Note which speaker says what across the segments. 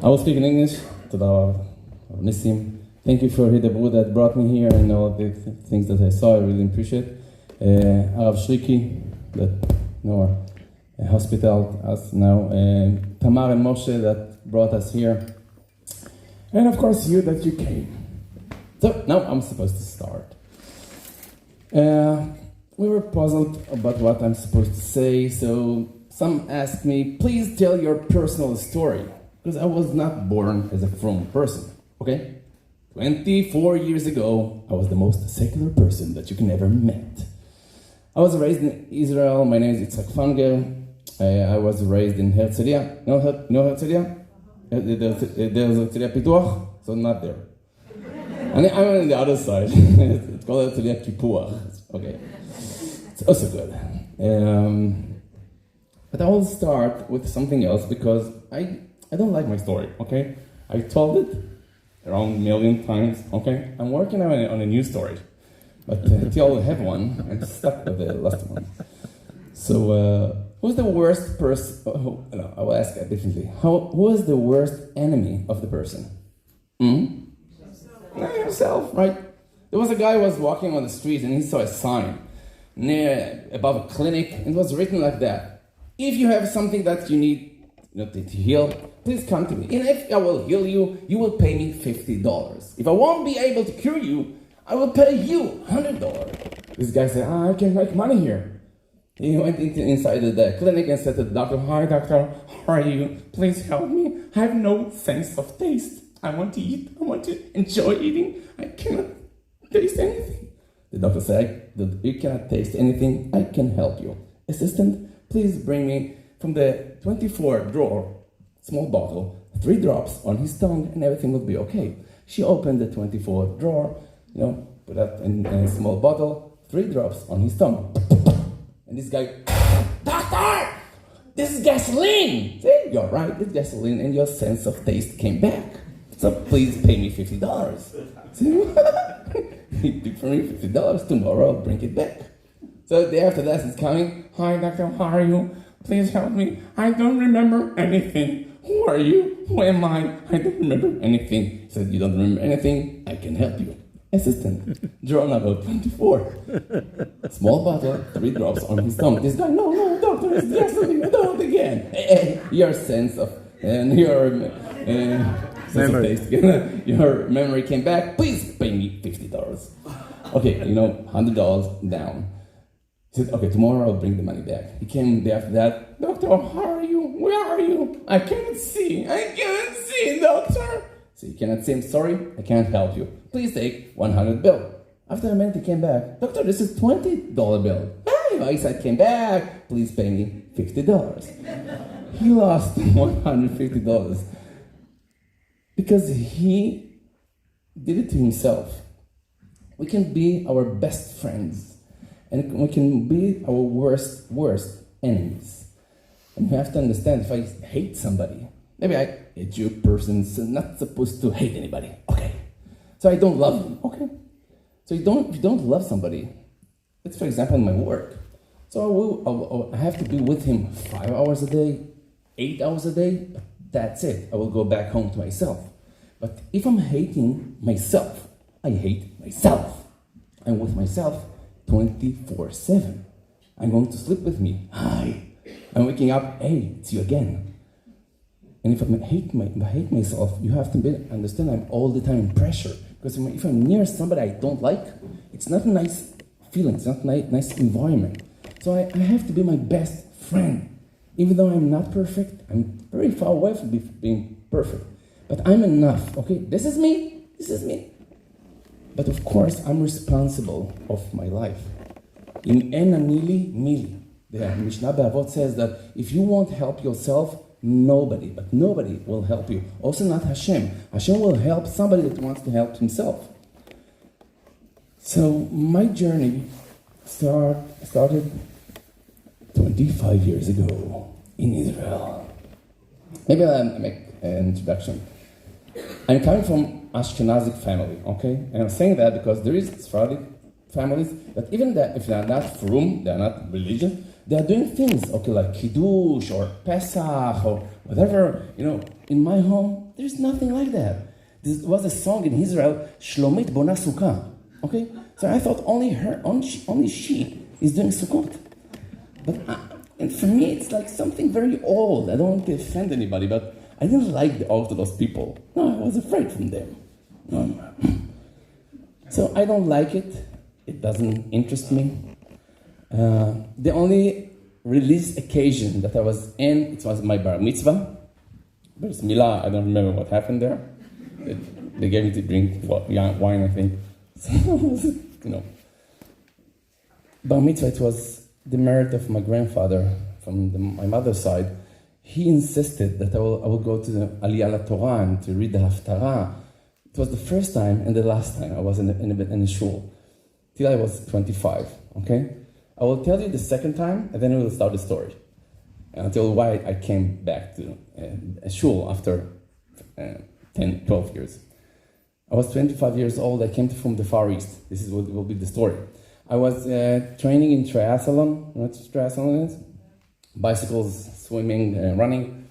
Speaker 1: I will speak in English. Thank you for Hidabu that brought me here and all the things that I saw. I really appreciate it. Raiki, that hospital us now. Tamar and Moshe that brought us here. And of course you that you came. So now I'm supposed to start. We were puzzled about what I'm supposed to say, so some asked me, please tell your personal story, because I was not born as a frum person, okay? 24 years ago, I was the most secular person that you can ever met. I was raised in Israel. My name is Yitzhak Fanger. I was raised in Herzliya. No Herzliya? There's Herzliya Pituach, so not there. And I'm on the other side. It's called Herzliya Kipuach. Okay. It's also good. But I will start with something else because I don't like my story, okay? I told it around a million times, okay? I'm working on a new story, but until I have one, I'm stuck with the last one. So, who's the worst person? No, I will ask it differently. Who is the worst enemy of the person? Yourself, right? There was a guy who was walking on the street and he saw a sign above a clinic, and it was written like that: if you have something that you need to heal, please come to me. And if I will heal you, you will pay me $50. If I won't be able to cure you, I will pay you $100. This guy said, I can make money here. He went inside the clinic and said to the doctor, hi doctor, how are you? Please help me. I have no sense of taste. I want to eat. I want to enjoy eating. I cannot taste anything. The doctor said, you cannot taste anything. I can help you. Assistant, please bring me from the 24 drawer, small bottle, 3 drops on his tongue, and everything will be okay. She opened the 24 drawer, put that in a small bottle, 3 drops on his tongue. And this guy, doctor, this is gasoline. See, you're right, it's gasoline, and your sense of taste came back. So please pay me $50. See, he took from me $50. Tomorrow I'll bring it back. So the day after that is coming. Hi, doctor, how are you? Please help me. I don't remember anything. Who are you? Who am I? I don't remember anything. He said, you don't remember anything? I can help you. Assistant, draw number 24. Small bottle, 3 drops on his tongue. This guy, no, doctor, it's gasoline. Do it again. Your sense of, and your sense of taste, your memory came back. Please pay me $50. Okay, $100 down. He said, okay, tomorrow I'll bring the money back. He came the day after that. Doctor, how are you? Where are you? I cannot see, doctor. So you cannot see, I'm sorry, I can't help you. Please take $100 bill. After a minute he came back. Doctor, this is $20 bill. Hey, I said, came back. Please pay me $50. He lost $150 because he did it to himself. We can be our best friends. And we can be our worst enemies. And we have to understand, if I hate somebody, maybe a Jew person's not supposed to hate anybody, okay? So I don't love him, okay? So if you don't love somebody, let's for example in my work. So I have to be with him 5 hours a day, 8 hours a day, but that's it. I will go back home to myself. But if I'm hating myself, I hate myself. I'm with myself 24/7. I'm going to sleep with me. Hi. I'm waking up. Hey, it's you again. And if I hate myself, you have to understand I'm all the time in pressure. Because if I'm near somebody I don't like, it's not a nice feeling. It's not a nice environment. So I have to be my best friend. Even though I'm not perfect, I'm very far away from being perfect. But I'm enough. Okay, this is me. But of course, I'm responsible of my life. In En Anili Mili, the Mishnah B'Avot says that if you won't help yourself, nobody will help you. Also not Hashem. Hashem will help somebody that wants to help himself. So my journey started 25 years ago in Israel. Maybe I'll make an introduction. I'm coming from Ashkenazic family, okay? And I'm saying that because there is Sephardic families that even if they are not frum, they are not religious, they are doing things, okay, like Kiddush or Pesach or whatever, in my home, there's nothing like that. There was a song in Israel, Shlomit Bona Sukkah. Okay? So I thought only she is doing Sukkot. But and for me, it's like something very old. I don't want to offend anybody, but I didn't like the Orthodox people. No, I was afraid from them. No. So I don't like it. It doesn't interest me. The only release occasion that I was in, it was my bar mitzvah. Bris milah, I don't remember what happened there. They gave me to drink wine, I think. So, bar mitzvah, it was the merit of my grandfather from my mother's side. He insisted that I will go to the Aliyah Torah and to read the Haftarah. It was the first time and the last time I was in a shul, till I was 25, okay? I will tell you the second time, and then we will start the story. Until why I came back to a shul after 10, 12 years. I was 25 years old, I came from the Far East. This is what will be the story. I was training in triathlon. You know what triathlon is? Bicycles, swimming, running.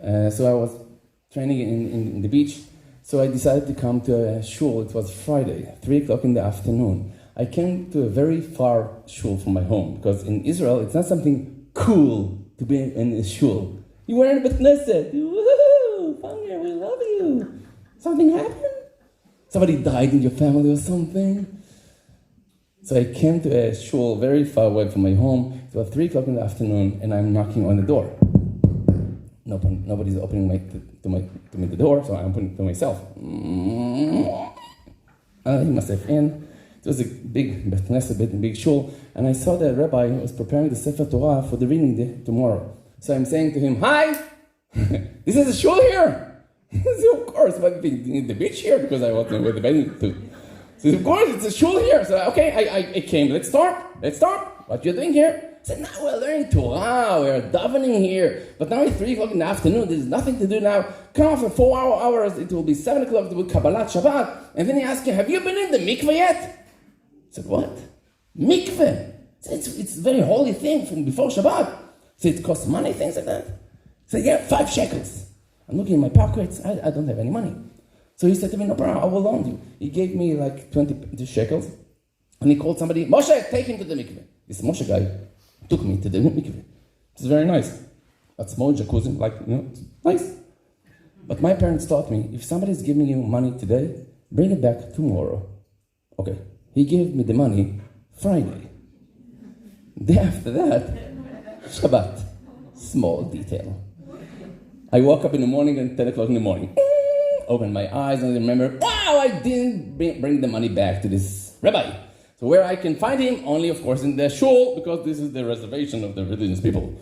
Speaker 1: So I was training in the beach. So I decided to come to a shul. It was Friday, 3 o'clock in the afternoon. I came to a very far shul from my home, because in Israel, it's not something cool to be in a shul. You were in the Knesset. Woohoo! Fanger, we love you. Something happened? Somebody died in your family or something? So I came to a shul very far away from my home. It was 3 o'clock in the afternoon, and I'm knocking on the door. Nobody's opening to me the door, so I open it to myself. I let myself in. It was a big Beit Knesset, big shul, and I saw the rabbi was preparing the Sefer Torah for the reading day tomorrow. So I'm saying to him, "Hi, this is a shul here." He said, "Of course, but the beach here because I wasn't with the venue too." So of course, it's a shul here. So okay, I came. Let's start. What you're doing here? I said, "Now we're learning Torah. We're davening here. But now it's 3 o'clock in the afternoon. There's nothing to do now. Come for 4 hours. It will be 7 o'clock. It will be Kabbalat Shabbat." And then he asked me, "Have you been in the mikveh yet?" I said, "What? Mikveh? It's a very holy thing from before Shabbat." So it costs money, things like that. I said, "Yeah, 5 shekels. I'm looking in my pockets. I don't have any money." So he said to me, "No problem, I will loan you." He gave me like 20 shekels. And he called somebody, "Moshe, take him to the mikveh." This Moshe guy took me to the mikveh. It's very nice. A small jacuzzi, it's nice. But my parents taught me, if somebody's giving you money today, bring it back tomorrow. Okay. He gave me the money Friday. Day after that, Shabbat. Small detail. I woke up in the morning at 10 o'clock in the morning. Opened my eyes and I remember, wow, I didn't bring the money back to this rabbi. So where I can find him? Only, of course, in the shul, because this is the reservation of the religious people.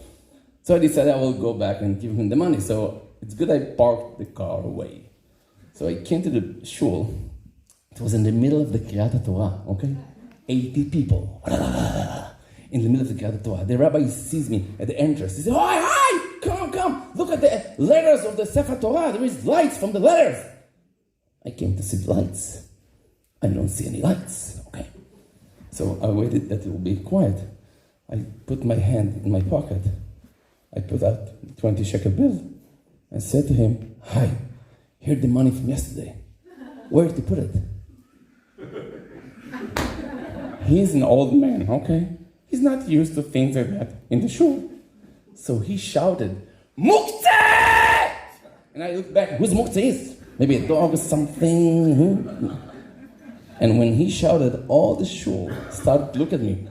Speaker 1: So I decided I will go back and give him the money. So it's good I parked the car away. So I came to the shul. It was in the middle of the Kriyat Torah, okay? 80 people. In the middle of the Kriyat Torah. The rabbi sees me at the entrance. He says, hi, come. Look at the letters of the Sefer Torah. There is lights from the letters. I came to see the lights. I don't see any lights, okay? So I waited that it would be quiet. I put my hand in my pocket. I put out 20 shekel bill. I said to him, hi, here's the money from yesterday. Where to put it? He's an old man, okay? He's not used to things like that in the shul. So he shouted, Muktzeh! And I looked back, who's Muktzeh is? Maybe a dog or something. And when he shouted, all the shul started to look at me,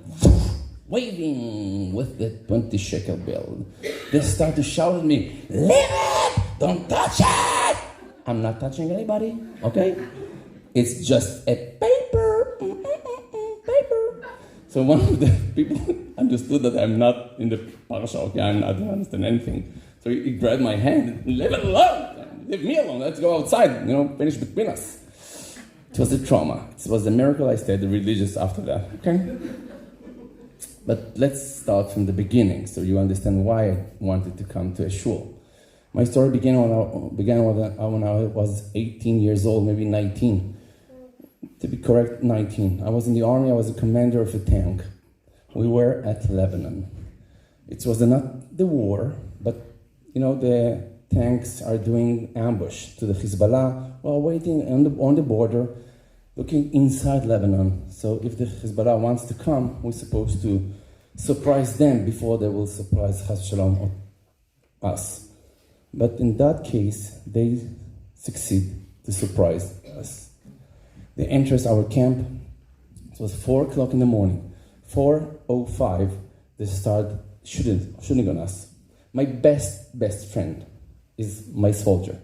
Speaker 1: waving with the 20 shekel bill. They started to shout at me, leave it! Don't touch it! I'm not touching anybody, okay? It's just a paper. Paper. So one of the people understood that I'm not in the parasha, okay? I don't understand anything. So he grabbed my hand, leave it alone! Leave me alone, let's go outside, finish between us. It was a trauma. It was a miracle I stayed religious after that, okay? But let's start from the beginning so you understand why I wanted to come to a shul. My story began when I was 18 years old, maybe 19. To be correct, 19. I was in the army, I was a commander of a tank. We were at Lebanon. It was not the war, but the tanks are doing ambush to the Hezbollah while waiting on the border, looking inside Lebanon. So if the Hezbollah wants to come, we're supposed to surprise them before they will surprise Chas Shalom us. But in that case, they succeed to surprise us. They entered our camp. It was 4 o'clock in the morning. 4:05, they started shooting on us. My best friend is my soldier.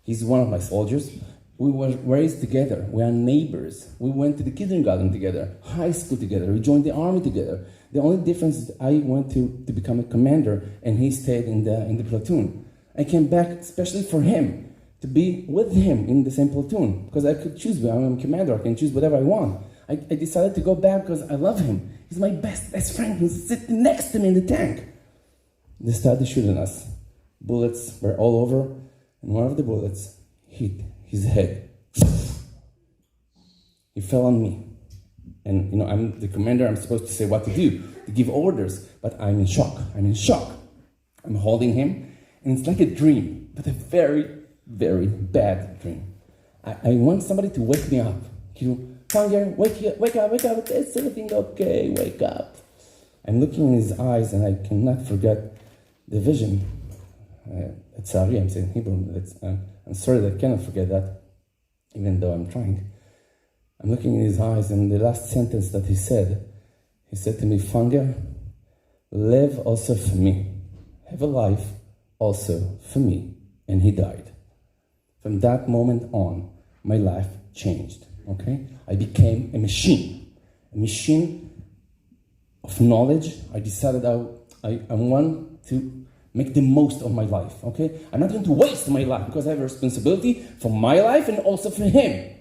Speaker 1: He's one of my soldiers. We were raised together. We are neighbors. We went to the kindergarten together, high school together. We joined the army together. The only difference is I went to become a commander, and he stayed in the platoon. I came back especially for him, to be with him in the same platoon, because I could choose. I'm a commander. I can choose whatever I want. I decided to go back because I love him. He's my best friend. He's sitting next to me in the tank. They started shooting us. Bullets were all over, and one of the bullets hit his head. He fell on me. And, I'm the commander. I'm supposed to say what to do, to give orders, but I'm in shock. I'm holding him, and it's like a dream, but a very, very bad dream. I want somebody to wake me up. Fanger, wake up, is everything okay? Wake up. I'm looking in his eyes, and I cannot forget the vision. Sorry, I'm saying Hebrew. I'm sorry that I cannot forget that, even though I'm trying. I'm looking in his eyes, and the last sentence that he said to me, Fanger, live also for me. Have a life also for me. And he died. From that moment on, my life changed, okay? I became a machine of knowledge. I decided I want to make the most of my life, okay? I'm not going to waste my life because I have a responsibility for my life and also for him.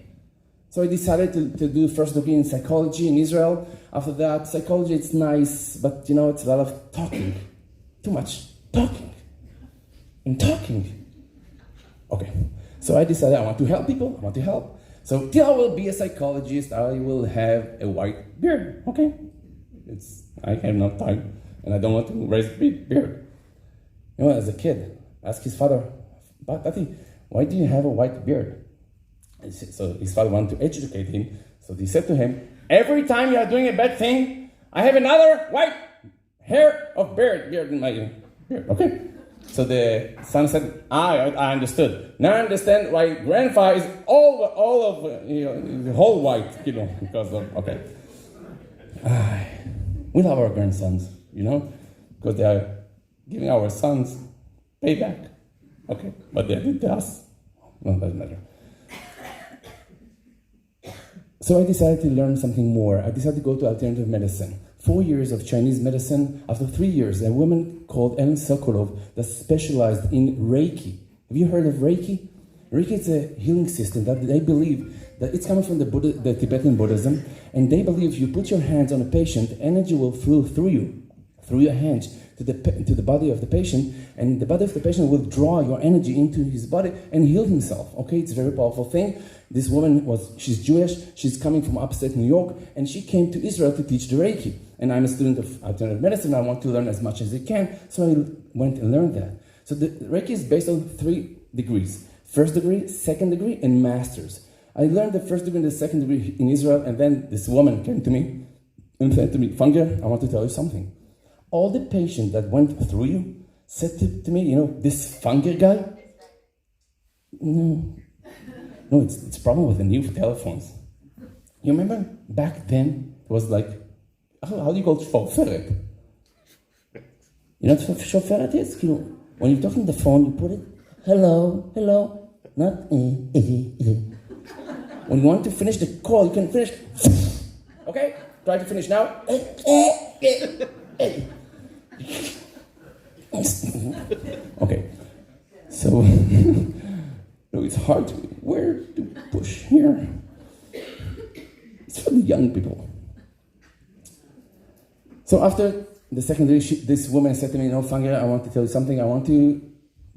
Speaker 1: So I decided to do first degree in psychology in Israel. After that, psychology, it's nice, but it's a lot of talking. Too much talking. And talking. Okay. So I decided I want to help people. I want to help. So till I will be a psychologist, I will have a white beard. Okay. I have no time, and I don't want to raise a big beard. As a kid, ask his father, Papi, why do you have a white beard? So his father wanted to educate him. So he said to him, every time you are doing a bad thing, I have another white hair of beard in my beard. Okay. So the son said, I understood. Now I understand why grandpa is all of the whole white, because of, okay. We love our grandsons, because they are giving our sons payback. Okay, but they did to us. No, doesn't matter. So I decided to learn something more. I decided to go to alternative medicine. 4 years of Chinese medicine. After 3 years, a woman called Ellen Sokolov that specialized in Raiki. Have you heard of Raiki? Raiki is a healing system that they believe that it's coming from the Tibetan Buddhism, and they believe if you put your hands on a patient, energy will flow through your hands to the body of the patient, and the body of the patient will draw your energy into his body and heal himself. Okay, it's a very powerful thing. This woman she's Jewish, she's coming from upstate New York, and she came to Israel to teach the Reiki. And I'm a student of alternative medicine, I want to learn as much as I can, so I went and learned that. So the Reiki is based on 3 degrees. First degree, second degree, and masters. I learned the first degree and the second degree in Israel, and then this woman came to me and said to me, Fanger, I want to tell you something. All the patients that went through you said to me, this Fanger guy? No, it's a problem with the new telephones. You remember back then, it was like, how do you call it shoferet? You know what shoferet is? When you're talking on the phone, you put it, hello, not When you want to finish the call, you can finish. Okay? Try to finish now. Okay. So, it's hard where to push here. It's for the young people. So after the secondary, this woman said to me, Fanger, I want to tell you something. I want to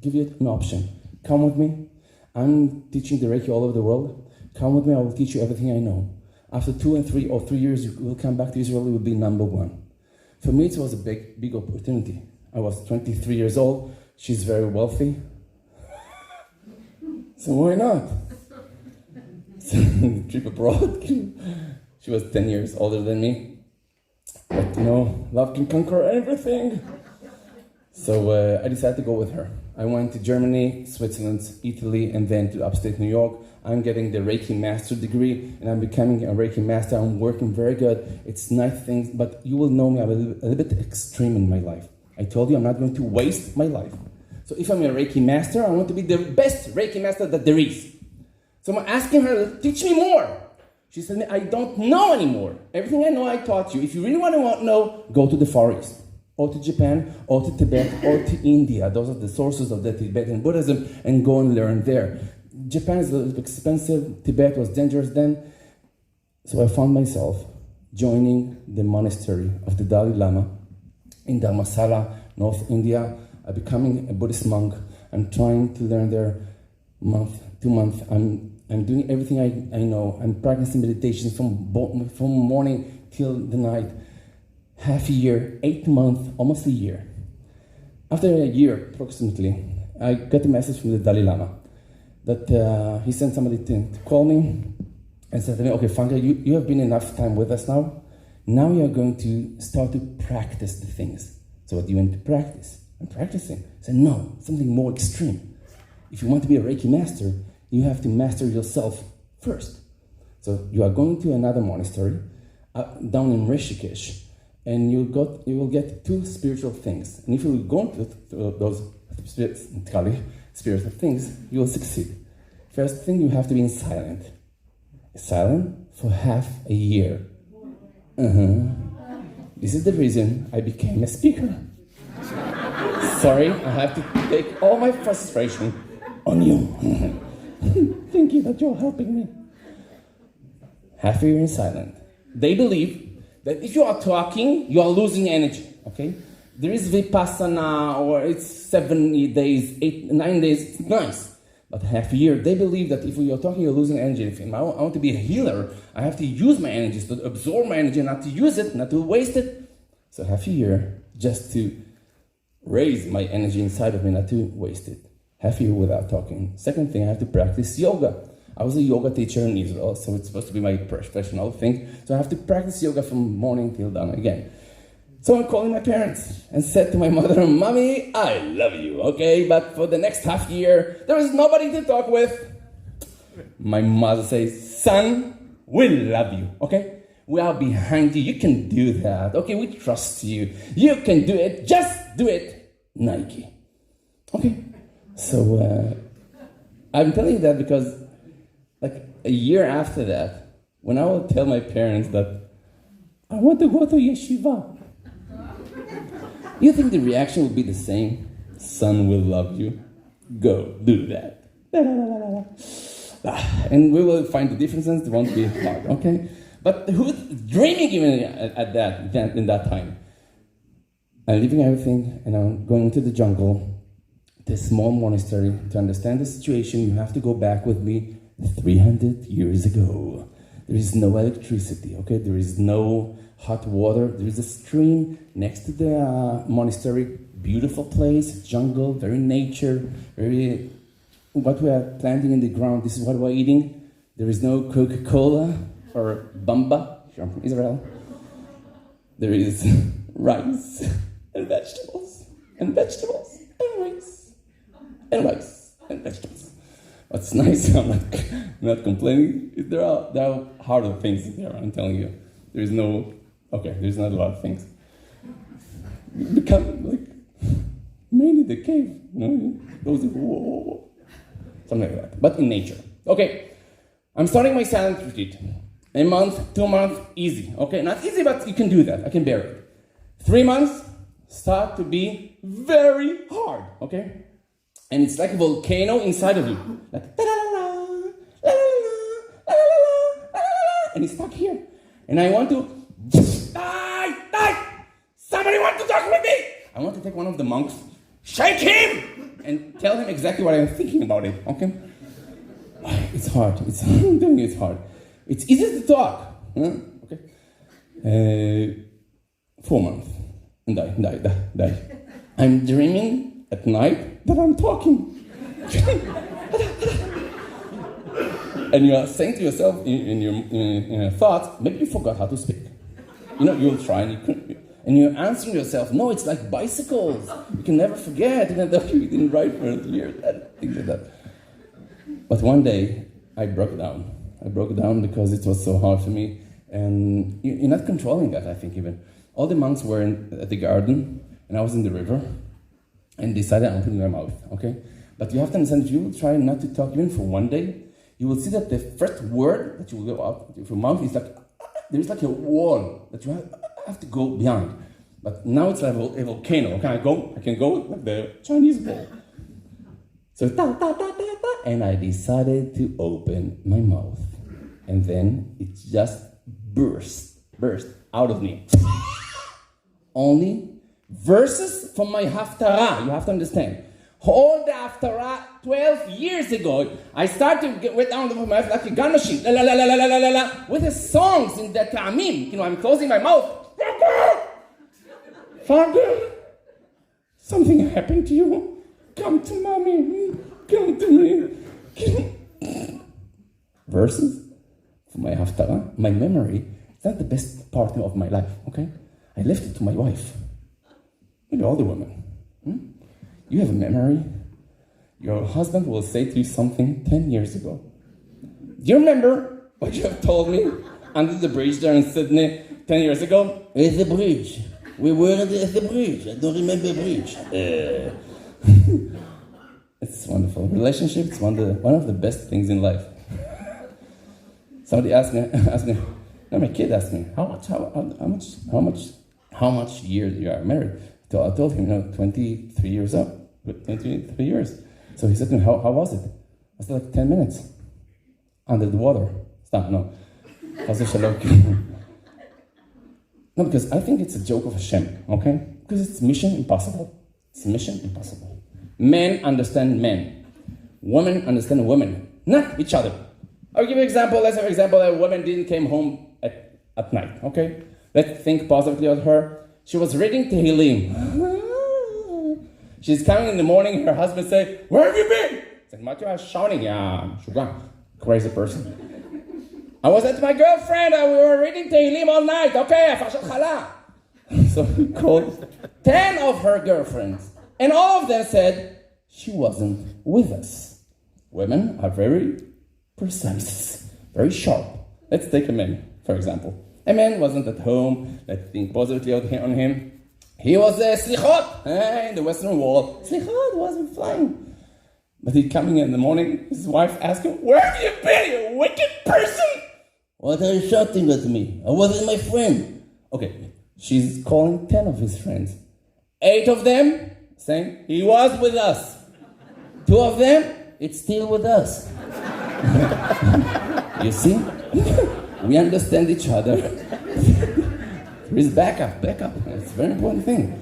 Speaker 1: give you an option. Come with me. I'm teaching the Reiki all over the world. Come with me. I will teach you everything I know. After 2 and 3 or 3 years, you will come back to Israel. You will be number 1. For me, it was a big opportunity. I was 23 years old. She's very wealthy. So why not? So, trip abroad. She was 10 years older than me. But love can conquer everything. So I decided to go with her. I went to Germany, Switzerland, Italy, and then to upstate New York. I'm getting the Reiki master degree, and I'm becoming a Reiki master. I'm working very good. It's nice things, but you will know me. I'm a little bit extreme in my life. I told you I'm not going to waste my life. So if I'm a Reiki master, I want to be the best Reiki master that there is. So I'm asking her, teach me more. She said, I don't know anymore. Everything I know, I taught you. If you really want to know, go to the Far East, or to Japan, or to Tibet, or to India. Those are the sources of the Tibetan Buddhism, and go and learn there. Japan is a little expensive. Tibet was dangerous then. So I found myself joining the monastery of the Dalai Lama in Dharmasala, North India. I'm becoming a Buddhist monk. I'm trying to learn there month to month. I'm doing everything I know. I'm practicing meditation from morning till the night. Half a year, 8 months, almost a year. After a year, approximately, I got a message from the Dalai Lama that he sent somebody to call me and said to me, okay, Funka, you have been enough time with us now. Now you are going to start to practice the things. So what do you want to practice? I'm practicing. I said, no, something more extreme. If you want to be a Reiki master, you have to master yourself first. So you are going to another monastery down in Rishikesh, and you will get 2 spiritual things. And if you go to those spiritual things, you will succeed. First thing, you have to be in silent. Silent for half a year. This is the reason I became a speaker. Sorry, I have to take all my frustration on you. Thank you that you're helping me. Half a year in silent. They believe that if you are talking, you are losing energy, okay? There is Vipassana, or it's 7 days, 9 days, it's nice. But half a year, they believe that if you're talking, you're losing energy. If I want to be a healer, I have to use my energy, to absorb my energy, not to use it, not to waste it. So half a year, just to raise my energy inside of me, not to waste it. Half a year without talking. Second thing, I have to practice yoga. I was a yoga teacher in Israel, so it's supposed to be my professional thing. So I have to practice yoga from morning till dawn again. So I'm calling my parents and said to my mother, Mommy, I love you, okay? But for the next half year, there is nobody to talk with. My mother says, son, we love you, okay? We are behind you. You can do that, okay? We trust you. You can do it. Just do it, Nike. Okay? So I'm telling you that because like a year after that, when I will tell my parents that I want to go to yeshiva, you think the reaction will be the same? Son will love you. Go, do that. And we will find the differences. It won't be hard, okay? But who's dreaming even in that time? I'm leaving everything and I'm going to the jungle, the small monastery. To understand the situation, you have to go back with me 300 years ago. There is no electricity, okay? There is no hot water. There is a stream next to the monastery. Beautiful place, jungle, very nature, very what we are planting in the ground. This is what we're eating. There is no Coca-Cola or Bamba, if you're from Israel. There is rice and vegetables and vegetables and rice and rice and vegetables. What's nice, I'm not complaining. There are harder things there, I'm telling you. There's not a lot of things. You become like, mainly the cave, those whoa, something like that, but in nature. Okay, I'm starting my silent retreat. A month, 2 months, easy. Okay, not easy, but you can do that. I can bear it. 3 months, start to be very hard, okay? And it's like a volcano inside of you. Like, and it's stuck here. And I want to, somebody want to talk with me? I want to take one of the monks, shake him, and tell him exactly what I'm thinking about it, okay? It's hard. I'm telling you, it's hard. It's easy to talk, okay? 4 months, and die. I'm dreaming at night that I'm talking. And you are saying to yourself in your thoughts, maybe you forgot how to speak. You'll try and you couldn't. And you're answering yourself, no, it's like bicycles. You can never forget, even though you didn't write for years, things like that. But one day, I broke down. I broke down because it was so hard for me. And you're not controlling that, I think, even. All the monks were at the garden, and I was in the river, and decided I'm opening my mouth, okay? But you have to understand, if you will try not to talk even for one day, you will see that the first word that you will go out of your mouth is like, there's like a wall that you have to go behind. But now it's like a volcano. Okay, I can go like the Chinese wall. So, and I decided to open my mouth. And then it just burst out of me. Only verses from my Haftarah, you have to understand. All the Haftarah 12 years ago, I started to get down my mouth like a gun machine, la la la la la la la la, with the songs in the ta'amim. I'm closing my mouth. Father, something happened to you. Come to mommy. Come to me. Verses from my Haftarah, my memory, is not the best part of my life, okay? I left it to my wife. Maybe all the women. You have a memory. Your husband will say to you something 10 years ago. Do you remember what you have told me under the bridge there in Sydney 10 years ago?
Speaker 2: It's the bridge. We were at the bridge. I don't remember the bridge.
Speaker 1: It's wonderful. Relationship is one of the best things in life. Somebody asked me, my kid asked me, how much years you are married? So I told him, 23 years up, 23 years. So he said to me, how was it? I said, like 10 minutes under the water. Stop, no. No, because I think it's a joke of Hashem, okay? Because it's mission impossible. It's mission impossible. Men understand men. Women understand women, not each other. I'll give you an example. Let's have an example. A woman didn't came home at night, okay? Let's think positively of her. She was reading Tehillim. She's coming in the morning, her husband say, where have you been? I said, Matthew, I was shouting, crazy person. I was at my girlfriend, we were reading Tehillim all night, okay, So he called 10 of her girlfriends, and all of them said, she wasn't with us. Women are very precise, very sharp. Let's take a man, for example. A man wasn't at home, let's think positively on him. He was slichot in the Western Wall. Slichot wasn't flying. But he coming in the morning, his wife asked him, where have you been, you wicked person?
Speaker 2: What are you shouting at me? I wasn't my friend.
Speaker 1: Okay, she's calling 10 of his friends. 8 of them saying, he was with us. 2 of them, it's still with us. You see? We understand each other. There is backup. It's a very important thing.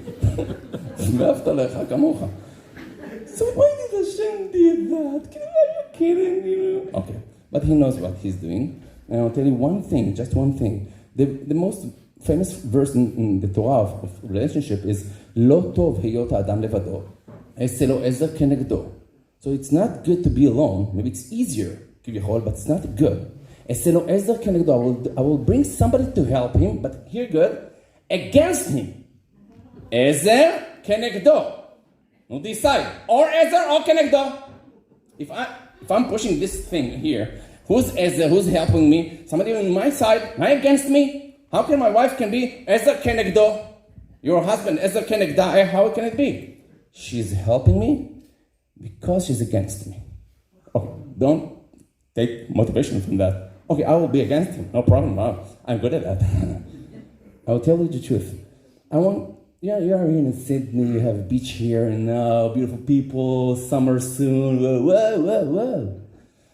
Speaker 1: So why did Hashem do that? Are you kidding? Okay, but he knows what he's doing. And I'll tell you one thing, just one thing. The most famous verse in the Torah of relationship is Lo tov heyot adam levado, ese lo ezer kenegdo. So it's not good to be alone. Maybe it's easier, but it's not good. Ese lo ezer kenegdo. I will bring somebody to help him, but here good, against him. Ezer kenegdo. You decide, or ezer or kenegdo. If I'm pushing this thing here, who's ezer? Who's helping me? Somebody on my side, not against me. How can my wife can be ezer kenegdo? Your husband ezer kenegda. How can it be? She's helping me because she's against me. Okay, don't take motivation from that. Okay, I will be against him. No problem. I'm good at that. I will tell you the truth. You are here in Sydney, you have a beach here, and beautiful people, summer soon, whoa.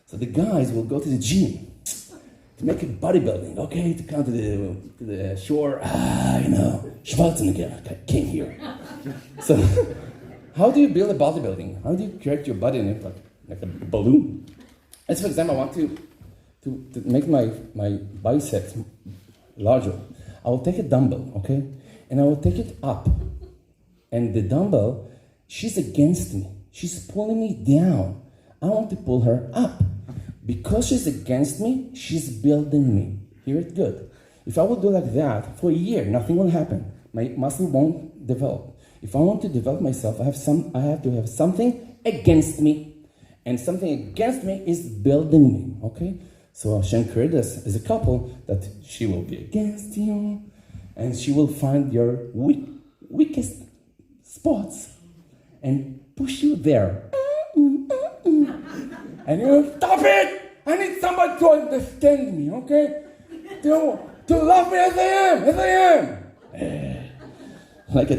Speaker 1: So the guys will go to the gym to make it bodybuilding, okay, to come to the shore, Schwarzenegger came here. So, how do you build a bodybuilding? How do you create your body in it like a balloon? As for example, I want to make my biceps larger. I will take a dumbbell, okay? And I will take it up. And the dumbbell, she's against me. She's pulling me down. I want to pull her up. Because she's against me, she's building me. Hear it good. If I will do like that for a year, nothing will happen. My muscle won't develop. If I want to develop myself, I have to have something against me. And something against me is building me, okay? So Hashem created us as a couple that she will be against you, and she will find your weakest spots and push you there. And you stop it! I need somebody to understand me, okay? To love me as I am! Like a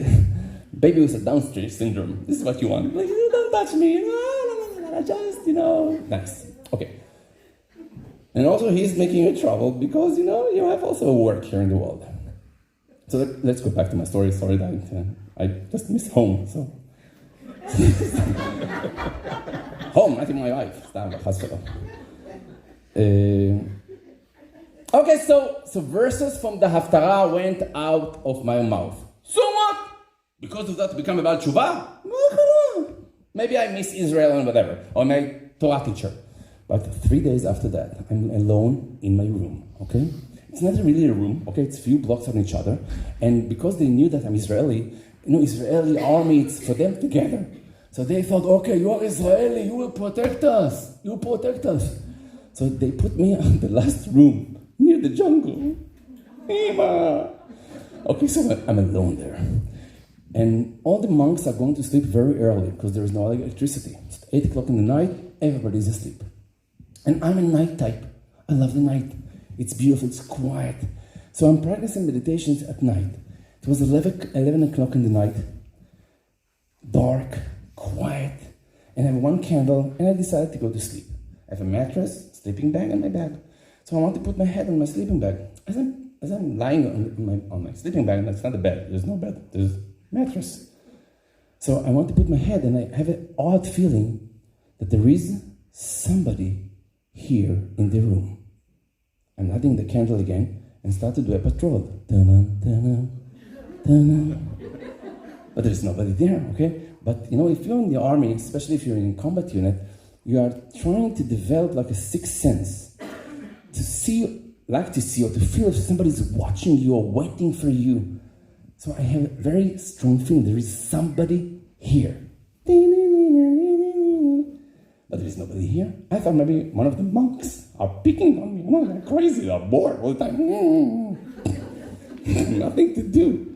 Speaker 1: baby with a Down syndrome. This is what you want. Like, don't touch me, just, nice. Okay. And also he's making you trouble because, you have also work here in the world. So let's go back to my story. Sorry that I just missed home, so. Home, not in my life. Okay, so verses from the Haftarah went out of my mouth. So what? Because of that, become a Baal Tshuva? Maybe I miss Israel and whatever, or my Torah teacher. But 3 days after that, I'm alone in my room, okay? It's not really a room, okay? It's a few blocks on each other. And because they knew that I'm Israeli, Israeli army, it's for them together. So they thought, okay, you are Israeli, you will protect us. You protect us. So they put me in the last room, near the jungle. Ima. Okay, so I'm alone there. And all the monks are going to sleep very early because there is no electricity. It's 8 o'clock in the night, everybody's asleep. And I'm a night type. I love the night. It's beautiful, it's quiet. So I'm practicing meditations at night. It was 11 o'clock in the night. Dark, quiet. And I have one candle, and I decided to go to sleep. I have a mattress, sleeping bag, and my bag. So I want to put my head on my sleeping bag. As I'm lying on my sleeping bag, that's not a bed. There's no bed. There's mattress. So I want to put my head, and I have an odd feeling that there is somebody here in the room. I'm lighting the candle again and start to do a patrol. Ta-dum, ta-dum, ta-dum. But there's nobody there, okay? But if you're in the army, especially if you're in a combat unit, you are trying to develop like a sixth sense to see, like to see or to feel if somebody's watching you or waiting for you. So I have a very strong feeling there is somebody here. But there is nobody here. I thought maybe one of the monks are picking on me. They're crazy, they're bored all the time. Nothing to do.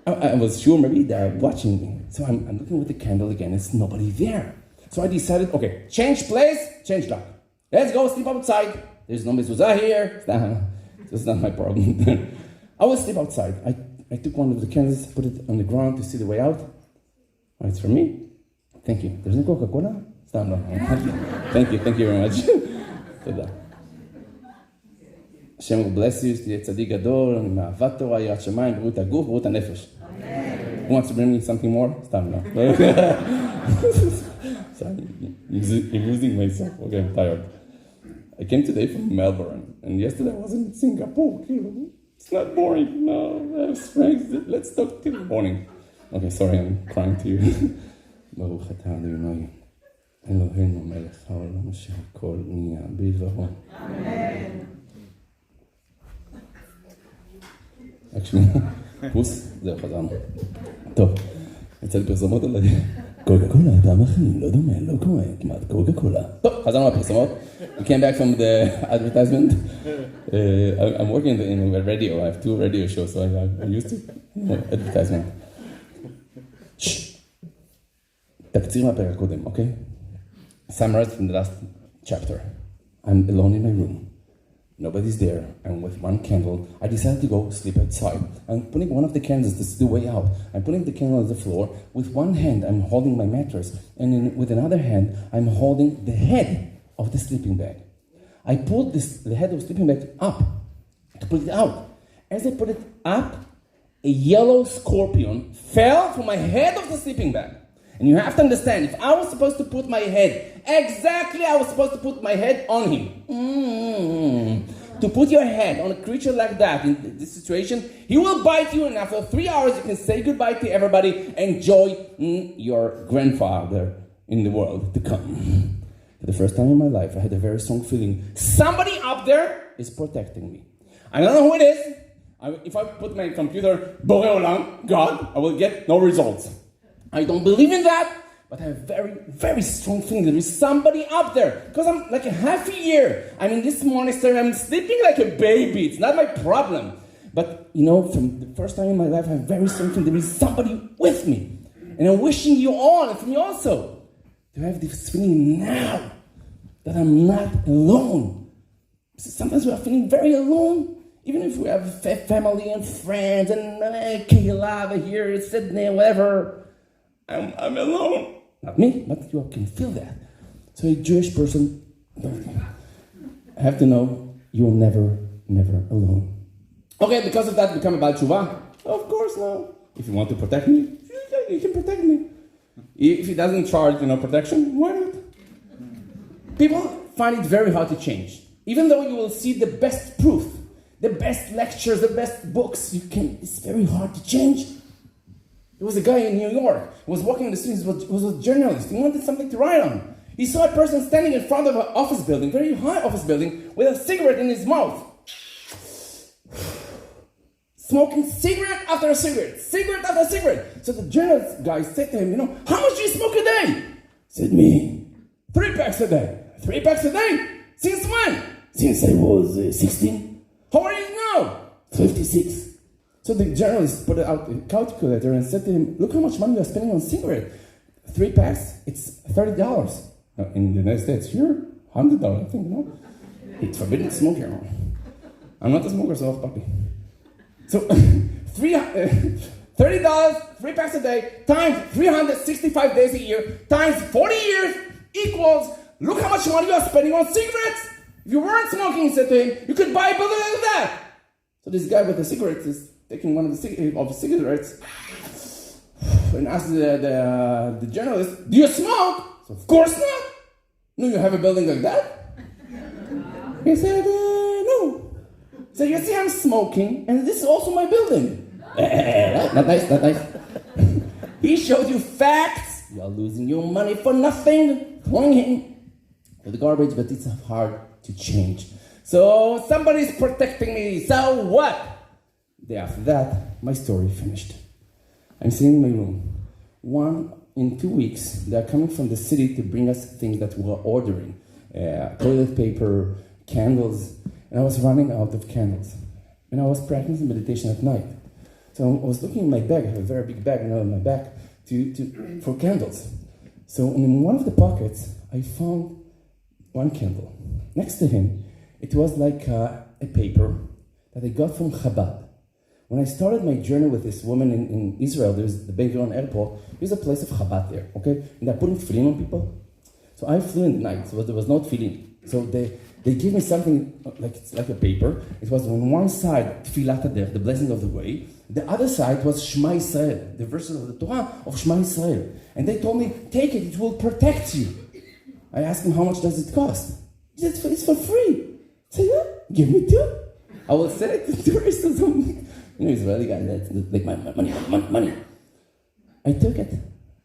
Speaker 1: I was sure maybe they're watching me. So I'm looking with the candle again. It's nobody there. So I decided, okay, change place, change luck. Let's go sleep outside. There's no mezuzah here. It's not my problem. I will sleep outside. I took one of the candles, put it on the ground to see the way out. Oh, it's for me. Thank you. There's no Coca-Cola? No. Thank you very much. תודה. השם will bless you, תהיה צדיק גדול, מאהבת תורה, יראת שמיים, בריאות הגוף, בריאות הנפש. Who wants to bring me something more? סתם, no. Sorry, I'm losing myself. Okay, I'm tired. I came today from Melbourne, and yesterday I was in Singapore. It's not boring. No, I have strength. Let's talk till morning. Okay, sorry, I'm crying to you. ברוך אתה אדוני אלוהינו מלך העולם אשר הכל נהיה בדברו. אמן. actually, פוס, זהו, חזרנו. טוב, יצא לי פרסומות על קוקה קולה, פעם אחרים, לא דומה, לא קורה, כמעט קוקה קולה. טוב, חזרנו לפרסומות. We came back from the advertisement. I'm working in a radio. I have 2 radio shows, so I'm used to advertisement. תקציר מהפרק הקודם, אוקיי? Summarize from the last chapter. I'm alone in my room. Nobody's there. I'm with one candle. I decided to go sleep outside. I'm putting one of the candles, this is the way out. I'm putting the candle on the floor. With one hand, I'm holding my mattress. And with another hand, I'm holding the head of the sleeping bag. I pulled the head of the sleeping bag up to put it out. As I put it up, a yellow scorpion fell from my head of the sleeping bag. And you have to understand, if I was supposed to put my head, exactly I was supposed to put my head on him. To put your head on a creature like that, in this situation, he will bite you, and after 3 hours you can say goodbye to everybody, enjoy your grandfather in the world to come. For the first time in my life, I had a very strong feeling, somebody up there is protecting me. I don't know who it is. If I put my computer, Borei Olam, God, I will get no results. I don't believe in that, but I have a very, very strong feeling there is somebody up there. Because I'm like a half a year. I'm in this monastery, I'm sleeping like a baby. It's not my problem. But, from the first time in my life, I have very strong feeling there is somebody with me. And I'm wishing you all, and for me also, to have this feeling now that I'm not alone. Sometimes we are feeling very alone. Even if we have family and friends and Kehillah over here, Sydney, whatever, I'm alone. Not me, but you can feel that. So a Jewish person, I have to know you're never alone. Okay, because of that, become about tshuva? Of course no. If you want to protect me, you can protect me. If he doesn't charge, protection, why not? People find it very hard to change. Even though you will see the best proof, the best lectures, the best books, it's very hard to change. There was a guy in New York who was walking in the streets, was a journalist. He wanted something to write on. He saw a person standing in front of an office building, very high office building, with a cigarette in his mouth. Smoking cigarette after cigarette. So the journalist guy said to him, how much do you smoke a day? He said, me, 3 packs a day. 3 packs a day? Since when? Since I was 16. How are you now? 56. So the journalist put out a calculator and said to him, look how much money you are spending on cigarette. 3 packs, it's $30. Now, in the United States, here, $100, I think, no? It's forbidden to smoke here. I'm not a smoker, so puppy. So, $30, 3 packs a day, times 365 days a year, times 40 years, equals, look how much money you are spending on cigarettes. If you weren't smoking, he said to him, you could buy a building like that. So this guy with the cigarettes is taking one of the cigarettes and asks the journalist, do you smoke? So, of course not. No, you have a building like that? He said, no. So you see, I'm smoking, and this is also my building. Not nice. He showed you facts. You are losing your money for nothing, throwing him for the garbage, but it's hard to change. So somebody's protecting me. So what? Day after that, my story finished. I'm sitting in my room. In 2 weeks, they are coming from the city to bring us things that we were ordering. Toilet paper, candles. And I was running out of candles. And I was practicing meditation at night. So I was looking in my bag. I have a very big bag in my back for candles. So in one of the pockets, I found one candle. Next to him, it was like a paper that I got from Chabad. When I started my journey with this woman in Israel, there's the Ben Gurion airport, there's a place of Chabad there, okay? And they're putting tefillin on people. So I flew in the night, so there was no tefillin. So they gave me something like a paper. It was on one side, Tfilat Adech, the blessing of the way. The other side was Shema Yisrael, the verses of the Torah of Shema Yisrael. And they told me, take it will protect you. I asked him, how much does it cost? He said, it's for free. I said, yeah, give me 2. I will sell it to tourists or something. Israeli guy, that's like my money. I took it,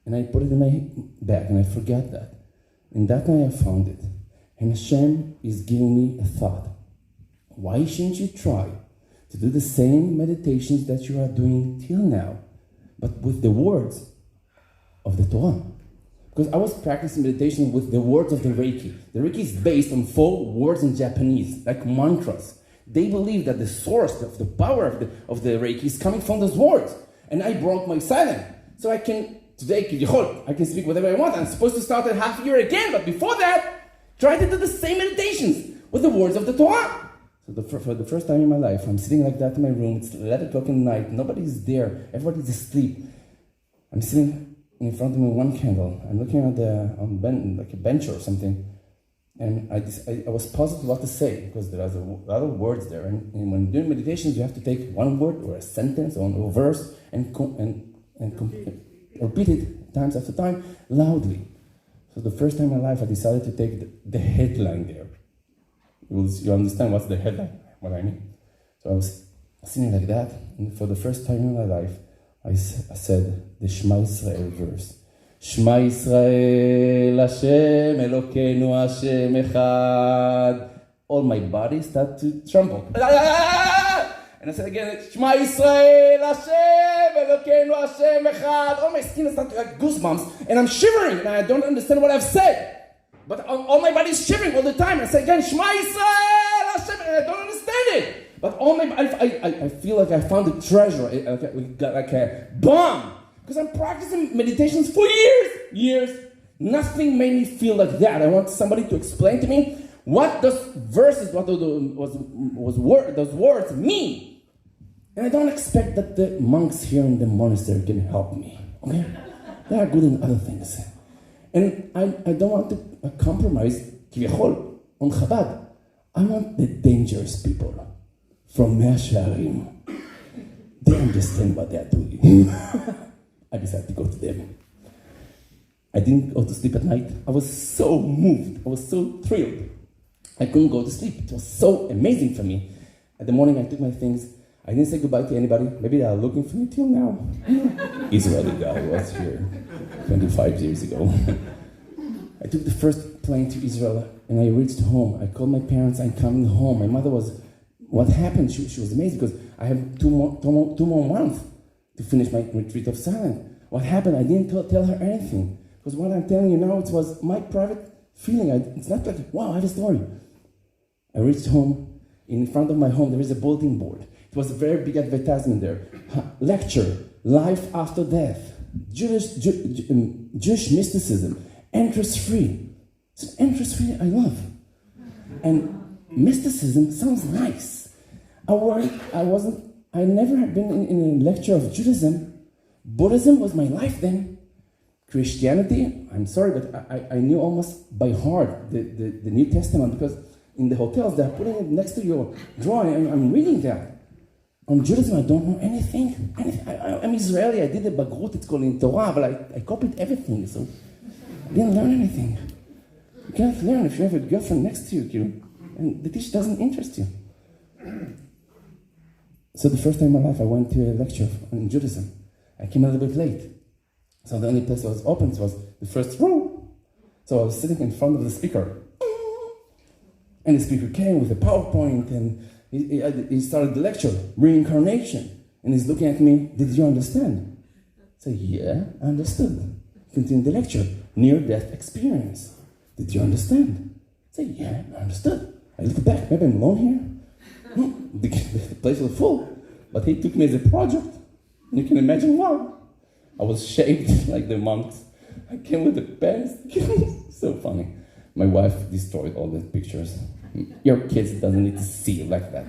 Speaker 1: and I put it in my bag, and I forgot that. And that night I found it. And Hashem is giving me a thought. Why shouldn't you try to do the same meditations that you are doing till now, but with the words of the Torah? Because I was practicing meditation with the words of the Raiki. The Raiki is based on 4 words in Japanese, like mantras. They believe that the source of the power of the Raiki is coming from those words. And I broke my silence. So I can, today, I can speak whatever I want. I'm supposed to start at half a year again, but before that, try to do the same meditations with the words of the Torah. So for the first time in my life, I'm sitting like that in my room. It's 11 o'clock in the night. Nobody's there. Everybody's asleep. I'm sitting in front of me with one candle. I'm looking at like a bench or something. And I was puzzled what to say, because there are a lot of words there. And when doing meditations, you have to take one word or a sentence or a verse and repeat it times after time loudly. So the first time in my life, I decided to take the headline there. You understand what's the headline, what I mean. So I was sitting like that, and for the first time in my life, I said the Shema Yisrael verse. Shema Yisrael, Hashem Elokeinu, Hashem Echad. All my body started to tremble. And I said again, Shema Yisrael, Hashem Elokeinu, Hashem Echad. All my skin started like goosebumps, and I'm shivering, and I don't understand what I've said. But all my body is shivering all the time. I say again, Shema Yisrael, Hashem, and I don't understand it. But all my, I feel like I found a treasure, like a bomb. Because I'm practicing meditations for years. Nothing made me feel like that. I want somebody to explain to me what those verses, what those words mean. And I don't expect that the monks here in the monastery can help me. Okay? They are good in other things. And I don't want to compromise, כביכול, on Chabad. I want the dangerous people from Mea Shearim. They understand what they are doing. I decided to go to them. I didn't go to sleep at night. I was so moved. I was so thrilled. I couldn't go to sleep. It was so amazing for me. At the morning, I took my things. I didn't say goodbye to anybody. Maybe they are looking for me till now. Israeli guy was here 25 years ago. I took the first plane to Israel, and I reached home. I called my parents. I'm coming home. My mother was, what happened? She was amazed because I have two more months to finish my retreat of silence. What happened? I didn't tell her anything. Because what I'm telling you now, it was my private feeling. It's not like, wow, I have a story. I reached home. In front of my home, there is a bulletin board. It was a very big advertisement there. Lecture, Life After Death, Jewish mysticism, interest-free. So interest-free, I love. And mysticism sounds nice. I never had been in a lecture of Judaism. Buddhism was my life then. Christianity, I'm sorry, but I knew almost by heart the New Testament because in the hotels they're putting it next to your drawing and I'm reading that. On Judaism, I don't know anything. I'm Israeli, I did the Bagrut, it's called in Torah, but I copied everything, so I didn't learn anything. You can't learn if you have a girlfriend next to you, and the teacher doesn't interest you. So the first time in my life, I went to a lecture on Judaism. I came a little bit late. So the only place that was open was the first row. So I was sitting in front of the speaker. And the speaker came with a PowerPoint and he started the lecture, reincarnation. And he's looking at me, did you understand? I said, yeah, I understood. Continued the lecture, near-death experience. Did you understand? I said, yeah, I understood. I looked back, maybe I'm alone here. No, the place was full. But he took me as a project. And you can imagine why. I was shaped like the monks. I came with the pants. So funny. My wife destroyed all the pictures. Your kids doesn't need to see you like that.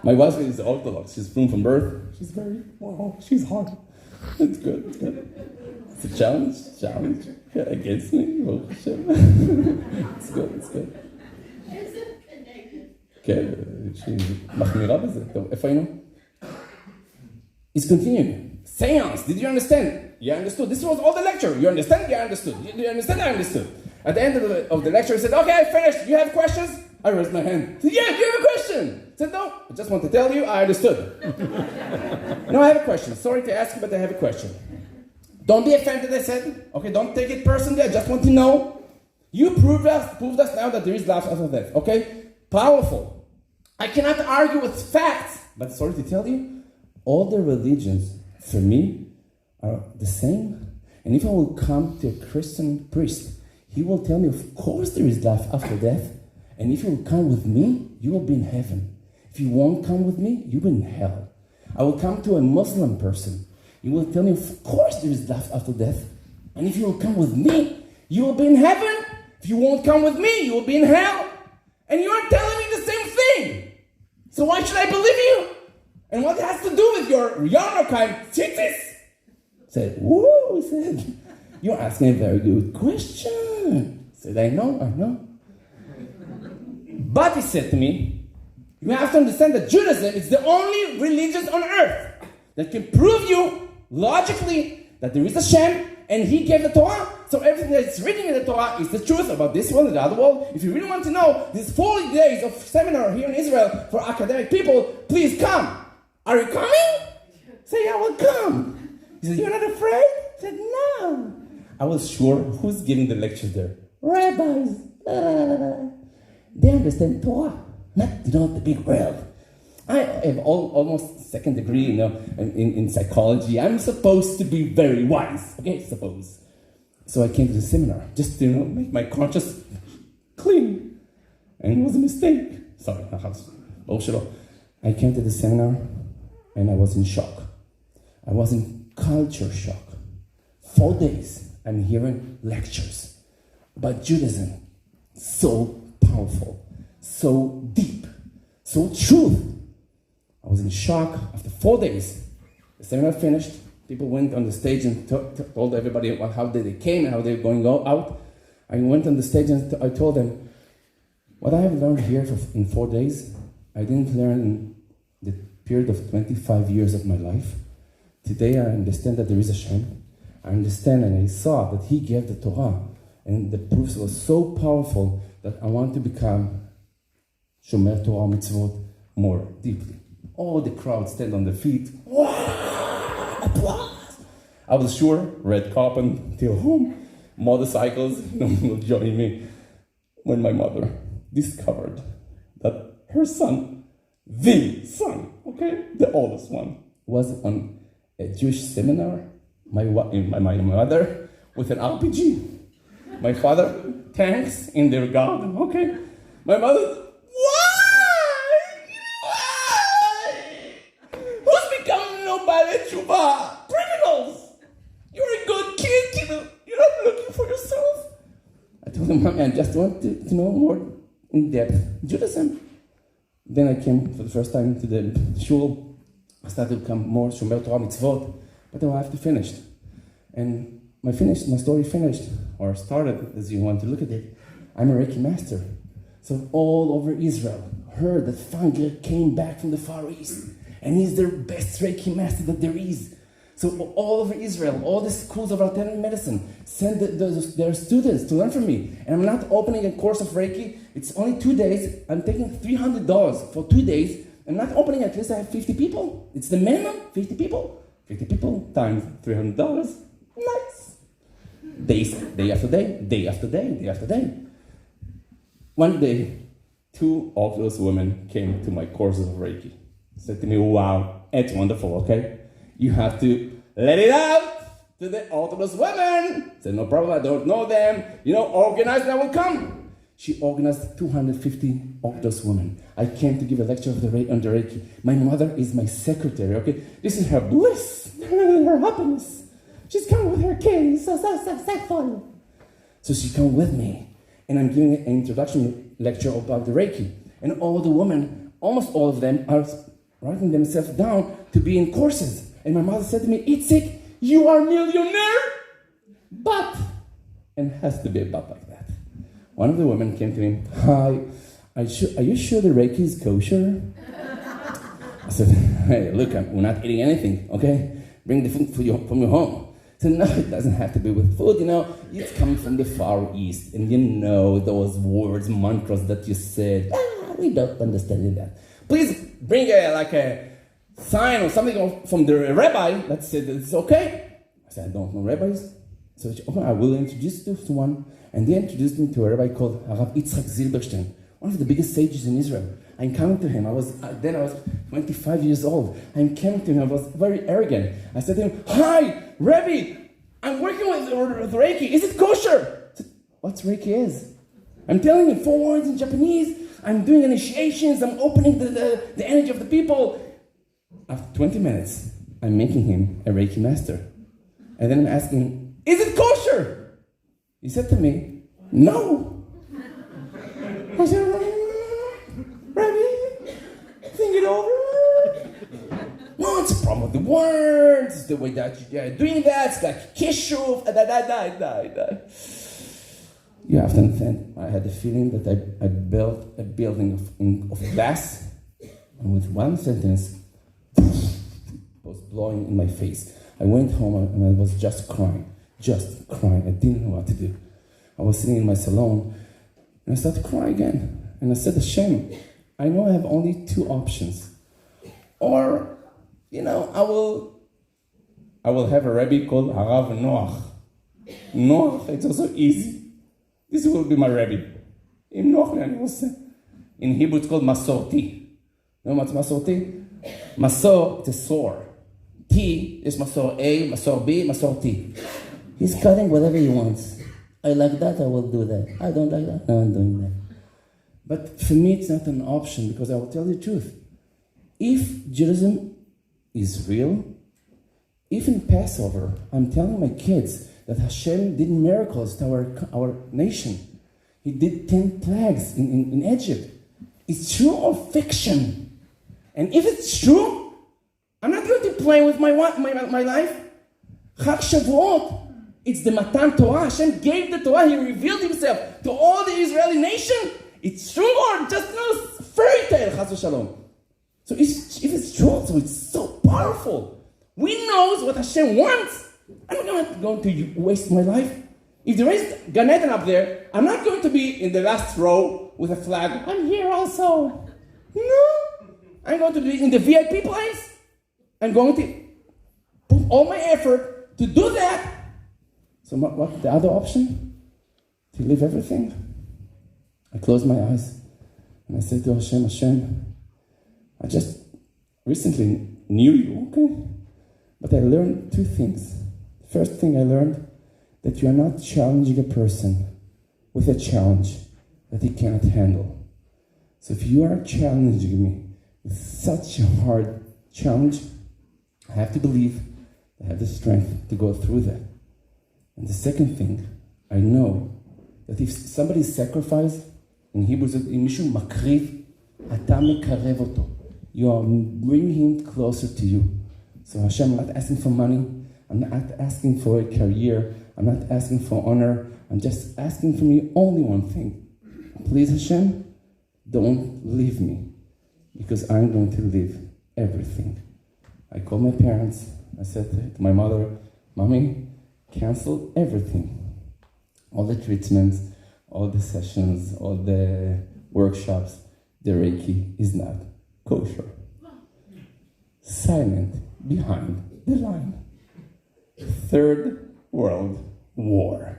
Speaker 1: My wife is Orthodox. She's from birth. She's very, wow, she's hard. It's good, it's good. It's a challenge against me. Oh, shit. It's good. כן, שהיא מחמירה בזה. טוב, איפה היינו? It's continuing. Seance, did you understand? Yeah, I understood. This was all the lecture. You understand? Yeah, I understood. You understand? I understood. At the end of the lecture, he said, okay, I finished. You have questions? I raised my hand. He said, yeah, do you have a question? I said, no, I just want to tell you, I understood. No, I have a question. Sorry to ask you, but I have a question. Don't be offended, I said. Okay, don't take it personally. I just want to know. You proved us now that there is life after death. Okay? Powerful. I cannot argue with facts, but sorry to tell you, all the religions, for me, are the same. And if I will come to a Christian priest, he will tell me, of course there is life after death. And if you will come with me, you will be in heaven. If you won't come with me, you will be in hell. I will come to a Muslim person. He will tell me, of course there is life after death. And if you will come with me, you will be in heaven. If you won't come with me, you will be in hell. And you are telling me the same thing. So why should I believe you? And what has to do with your Yarnokai tzitzis? Said, whoa, he said, you're asking a very good question. Said, I know. But he said to me, you have to understand that Judaism is the only religion on earth that can prove you logically that there is a Hashem and he gave the Torah. So everything that's written in the Torah is the truth about this world and the other world. If you really want to know, these 40 days of seminar here in Israel for academic people, please come. Are you coming? Say, I will come. He said, you're not afraid? said, no. I was sure who's giving the lecture there? Rabbis. They understand Torah, not, the big world. I have almost second degree, in psychology. I'm supposed to be very wise, okay, suppose. So I came to the seminar just to, make my conscience clean. And it was a mistake. Sorry, I came to the seminar and I was in shock. I was in culture shock. 4 days, I'm hearing lectures about Judaism. So powerful, so deep, so true. I was in shock. After 4 days, the seminar finished. People went on the stage and told everybody about how they came and how they were going out. I went on the stage and I told them, what I have learned here in 4 days, I didn't learn in the period of 25 years of my life. Today I understand that there is a Hashem. I understand and I saw that He gave the Torah. And the proofs were so powerful that I want to become Shomer Torah Mitzvot more deeply. All the crowd stand on their feet. Wow! Applause! I was sure, red carpet till home, motorcycles will join me. When my mother discovered that her son, the son, okay, the oldest one, was on a Jewish seminar, my mother with an RPG. My father, tanks in their garden, okay? My mother, why? Who's becoming nobody tshuva? Criminals! You're a good kid, you're not looking for yourself. I told him, Mommy, I just want to know more in depth Judaism. Then I came for the first time to the shul. I started to become more Shomer Torah Mitzvot, but then I have to finish. And my story finished, or started, as you want to look at it. I'm a Reiki master. So all over Israel, heard that Fanger came back from the Far East, and he's the best Reiki master that there is. So all over Israel, all the schools of alternative medicine send their students to learn from me. And I'm not opening a course of Reiki. It's only 2 days. I'm taking $300 for 2 days. I'm not opening it unless I have 50 people. It's the minimum, 50 people. 50 people times $300. Nice. Day after day, day after day, day after day. One day, 2 Orthodox women came to my courses of Reiki. Said to me, wow, it's wonderful, okay? You have to let it out to the Orthodox women. I said, no problem, I don't know them. Organize and I will come. She organized 250 Orthodox women. I came to give a lecture on the Reiki. My mother is my secretary, okay? This is her bliss, her happiness. She's coming with her kids, so fun. So she come with me, and I'm giving an introduction lecture about the Reiki. And all the women, almost all of them, are writing themselves down to be in courses. And my mother said to me, Itzik, you are a millionaire? But, and it has to be a but like that. One of the women came to me, hi, are you sure the Reiki is kosher? I said, hey, look, we're not eating anything, okay? Bring the food from your home. I said, no, it doesn't have to be with food, it's coming from the Far East. And those words, mantras that you said, we don't understand that. Please bring a sign or something from the rabbi that said that it's okay. I said, I don't know rabbis. So I will introduce you to one. And they introduced me to a rabbi called Rav Yitzchak Zilberstein, one of the biggest sages in Israel. I'm coming to him. I was 25 years old. I'm coming to him. I was very arrogant. I said to him, hi, Rebbe, I'm working with Reiki. Is it kosher? I said, what's Reiki is? I'm telling you 4 words in Japanese. I'm doing initiations. I'm opening the energy of the people. After 20 minutes, I'm making him a Reiki master. And then I'm asking, is it kosher? He said to me, no. I said, Rabbi, think it over. No, it's a problem with the words, the way that you're doing that. It's like kishuv, You have to understand, I had the feeling that I built a building of glass, and with one sentence, it was blowing in my face. I went home and I was just crying. I didn't know what to do. I was sitting in my salon, and I started crying again. And I said, Hashem, I know I have only 2 options. Or, I will I will have a rabbi called Harav Noach. Noach, it's also easy. This will be my rabbi. In Hebrew it's called Masorti. You know what's Masorti? Masor, it's a sore. T is Masor A, Masor B, Masor T.
Speaker 2: He's cutting whatever he wants. I like that, I will do that. I don't like that, no, I'm doing that.
Speaker 1: But for me, it's not an option, because I will tell you the truth. If Judaism is real, if in Passover, I'm telling my kids that Hashem did miracles to our nation. He did 10 plagues in Egypt. It's true or fiction? And if it's true, I'm not going to play with my life. Chag Shavuot, it's the Matan Torah. Hashem gave the Torah. He revealed himself to all the Israeli nation. It's true or just a fairy tale, Chas v'Shalom. So if it's true, so it's so powerful. We know what Hashem wants. I'm not going to waste my life. If there is Gan Eden up there, I'm not going to be in the last row with a flag. I'm here also. No. I'm going to be in the VIP place. I'm going to put all my effort to do that. So what the other option? To leave everything? I closed my eyes and I said to Hashem, Hashem, I just recently knew you, okay? But I learned 2 things. The first thing I learned, that you are not challenging a person with a challenge that he cannot handle. So if you are challenging me with such a hard challenge, I have to believe I have the strength to go through that. And the second thing, I know that if somebody sacrifices, in Hebrew, in Mishu Makriv, Ata mekarev oto. You are bringing him closer to you. So Hashem, I'm not asking for money. I'm not asking for a career. I'm not asking for honor. I'm just asking for me only one thing. Please, Hashem, don't leave me, because I'm going to leave everything. I called my parents. I said to my mother, Mommy, cancel everything. All the treatments, all the sessions, all the workshops. The Raiki is not kosher. Silent behind the line. Third World War.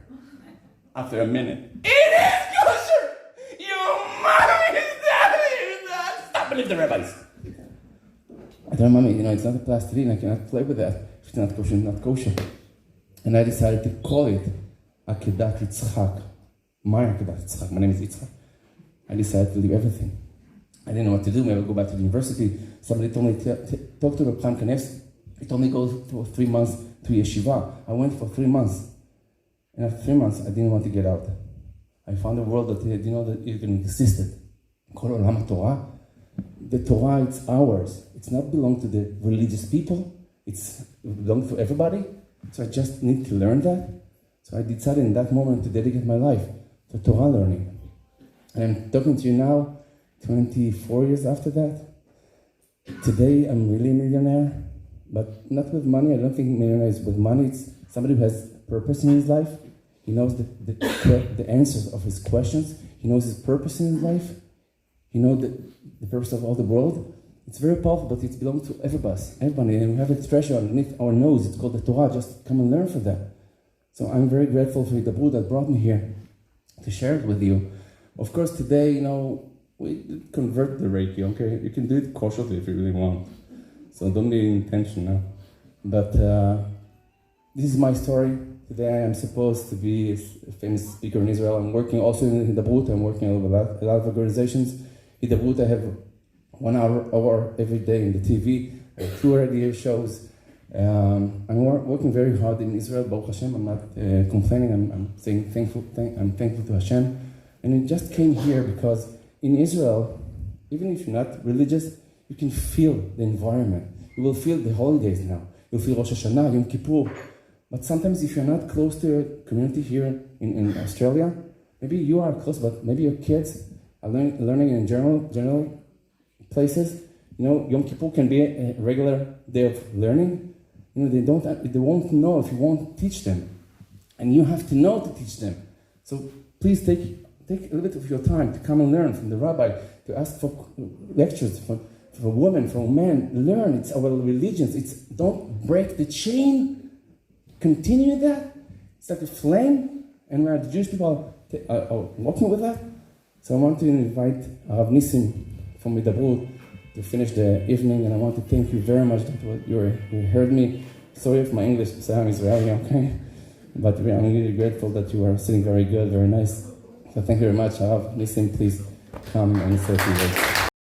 Speaker 1: After a minute, it is kosher! Your mommy is that! Stop believing the rabbis! I told Mommy, it's not a plastiline, I cannot play with that. If it's not kosher, it's not kosher. And I decided to call it Akedat Yitzchak. My Akedat Yitzchak. My name is Yitzchak. I decided to leave everything. I didn't know what to do. Maybe I'll go back to the university. Somebody told me, talk to Reb Chaim Kanevsky. He told me go for 3 months to yeshiva. I went for 3 months. And after 3 months, I didn't want to get out. I found a world that I didn't know that even existed. Called Olam Torah. The Torah, it's ours. It's not belong to the religious people. It belongs to everybody. So I just need to learn that. So I decided in that moment to dedicate my life to Torah learning. And I'm talking to you now, 24 years after that. Today, I'm really a millionaire, but not with money. I don't think millionaire is with money. It's somebody who has purpose in his life. He knows the answers of his questions. He knows his purpose in his life. He knows the purpose of all the world. It's very powerful, but it belongs to everybody. And we have a treasure underneath our nose. It's called the Torah. Just come and learn from that. So I'm very grateful for the Buddha that brought me here to share it with you. Of course, today, we convert the Reiki, okay? You can do it cautiously if you really want. So don't be intentional. But this is my story. Today I am supposed to be a famous speaker in Israel. I'm working also in Hidabrut. I'm working with a lot of organizations. In Hidabrut, I have 1 hour every day in the TV. I have 2 radio shows. I'm working very hard in Israel, Baruch Hashem. I'm not complaining. I'm saying I'm thankful to Hashem. And I just came here because in Israel, even if you're not religious, you can feel the environment. You will feel the holidays now. You'll feel Rosh Hashanah, Yom Kippur. But sometimes if you're not close to your community here in Australia, maybe you are close, but maybe your kids are learning in general places. Yom Kippur can be a regular day of learning. They won't know if you won't teach them. And you have to know to teach them. So please take a little bit of your time to come and learn from the rabbi, to ask for lectures for women, for men, learn. It's our religions. It's don't break the chain. Continue that. It's like a flame, and we are the Jewish people are working with that. So I want to invite Rav Nissim from Midabrut to finish the evening, and I want to thank you very much that you heard me. Sorry if my English is Israeli, okay? But I'm really grateful that you are sitting very good, very nice. So thank you very much. Rav Nissim, please come and say a few words.